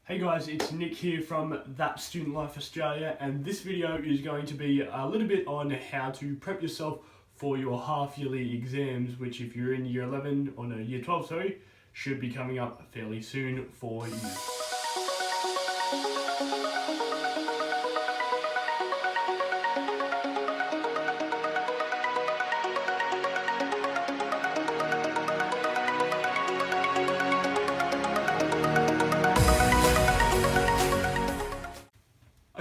Hey guys, it's Nick here from That Student Life Australia, and this video is going to be a little bit on how to prep yourself for your half-yearly exams, which if you're in year 11, or no, year 12, sorry, should be coming up fairly soon for you.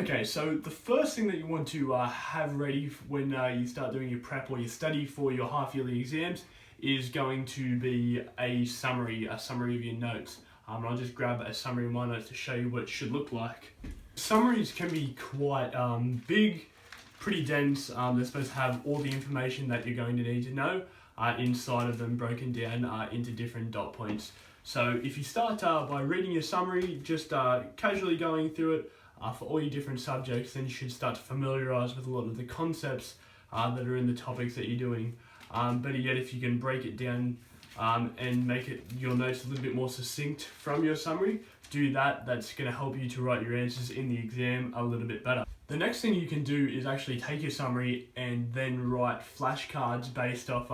Okay, so the first thing that you want to have ready when you start doing your prep or your study for your half-yearly exams is going to be a summary of your notes. I'll just grab a summary of my notes to show you what it should look like. Summaries can be quite big, pretty dense. They're supposed to have all the information that you're going to need to know inside of them, broken down into different dot points. So if you start by reading your summary, just casually going through it, for all your different subjects, then you should start to familiarise with a lot of the concepts that are in the topics that you're doing. Better yet, if you can break it down and make your notes a little bit more succinct from your summary, do that. That's going to help you to write your answers in the exam a little bit better. The next thing you can do is actually take your summary and then write flashcards based off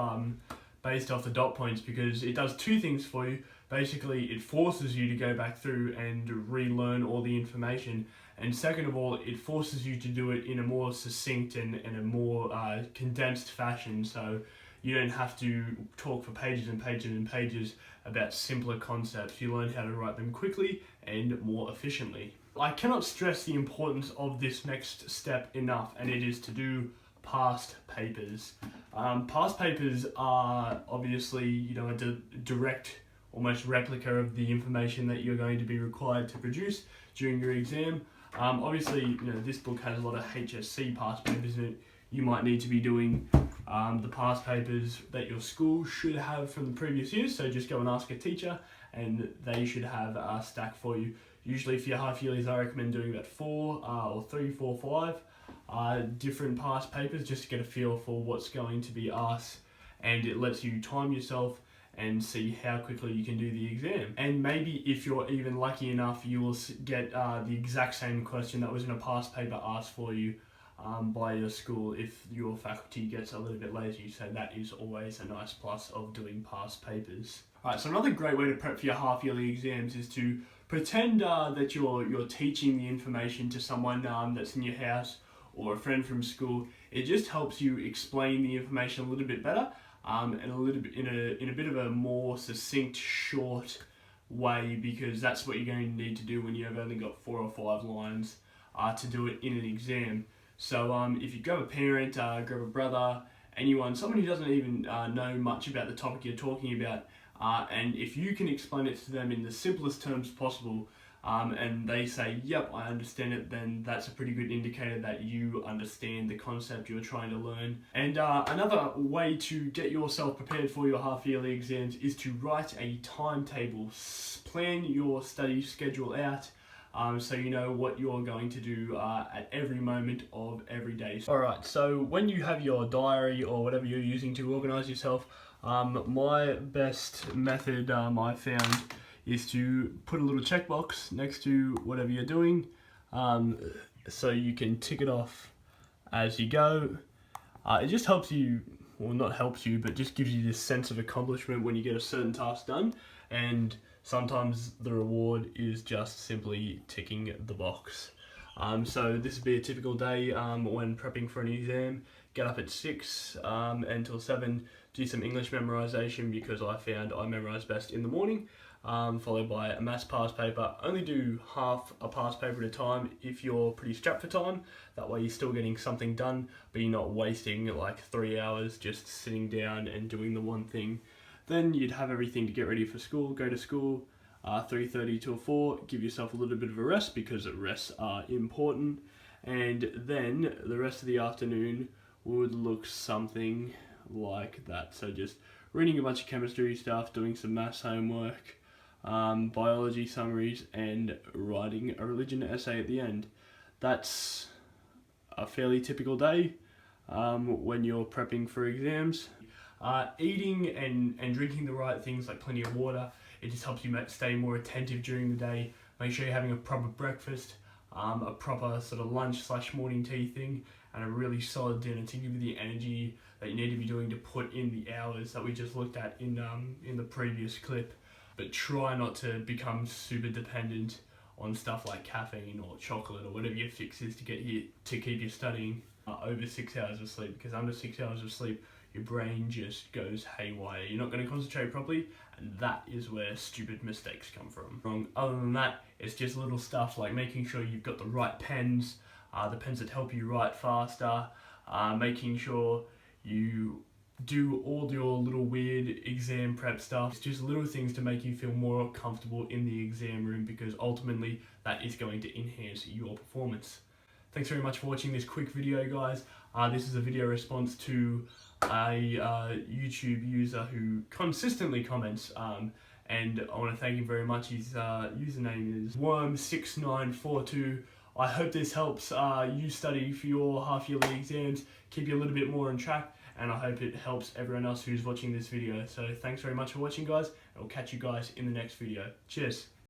the dot points, because it does two things for you. Basically, it forces you to go back through and relearn all the information. And second of all, it forces you to do it in a more succinct and a more condensed fashion, so you don't have to talk for pages and pages and pages about simpler concepts. You learn how to write them quickly and more efficiently. I cannot stress the importance of this next step enough, and it is to do past papers. Past papers are obviously, a direct, almost replica of the information that you're going to be required to produce during your exam. Obviously, this book has a lot of HSC past papers in it. You might need to be doing the past papers that your school should have from the previous years, so just go and ask a teacher and they should have a stack for you. Usually for your half-yearlies, I recommend doing about 5 different past papers just to get a feel for what's going to be asked, and it lets you time yourself and see how quickly you can do the exam. And maybe if you're even lucky enough, you will get the exact same question that was in a past paper asked for you by your school if your faculty gets a little bit lazy. So that is always a nice plus of doing past papers. Alright, so another great way to prep for your half-yearly exams is to pretend that you're teaching the information to someone that's in your house or a friend from school. It just helps you explain the information a little bit better. And a little bit in a bit of a more succinct, short way, because that's what you're going to need to do when you have only got 4 or 5 lines to do it in an exam. So if you grab a parent, grab a brother, someone who doesn't even know much about the topic you're talking about, and if you can explain it to them in the simplest terms possible, and they say, yep, I understand it, then that's a pretty good indicator that you understand the concept you're trying to learn. And another way to get yourself prepared for your half-yearly exams is to write a timetable. Plan your study schedule out, so you know what you're going to do at every moment of every day. Alright, so when you have your diary or whatever you're using to organise yourself, my best method I found is to put a little checkbox next to whatever you're doing, so you can tick it off as you go. It just helps you, well, not helps you, but just gives you this sense of accomplishment when you get a certain task done, and sometimes the reward is just simply ticking the box. So this would be a typical day when prepping for an exam. Get up at 6 until 7, do some English memorisation, because I found I memorise best in the morning. Followed by a maths past paper. Only do half a past paper at a time if you're pretty strapped for time. That way you're still getting something done, but you're not wasting like 3 hours just sitting down and doing the one thing. Then you'd have everything to get ready for school, go to school, 3:30 till 4, give yourself a little bit of a rest, because rests are important. And then the rest of the afternoon would look something like that. So just reading a bunch of chemistry stuff, doing some maths homework, biology summaries, and writing a religion essay at the end. That's a fairly typical day when you're prepping for exams. Eating and drinking the right things, like plenty of water, it just helps you stay more attentive during the day, Make sure you're having a proper breakfast, a proper sort of lunch/morning tea thing, and a really solid dinner to give you the energy that you need to be doing to put in the hours that we just looked at in the previous clip. But try not to become super dependent on stuff like caffeine or chocolate or whatever your fix is to get you to keep you studying over 6 hours of sleep, because under 6 hours of sleep your brain just goes haywire. You're not going to concentrate properly, and that is where stupid mistakes come from. Other than that, it's just little stuff like making sure you've got the right pens, the pens that help you write faster, making sure you do all your little weird exam prep stuff. It's just little things to make you feel more comfortable in the exam room, because ultimately that is going to enhance your performance. Thanks very much for watching this quick video, guys. This is a video response to a YouTube user who consistently comments, and I want to thank him very much. His username is worm6942. I hope this helps you study for your half-yearly exams, keep you a little bit more on track, and I hope it helps everyone else who's watching this video. So thanks very much for watching, guys, and I'll catch you guys in the next video. Cheers.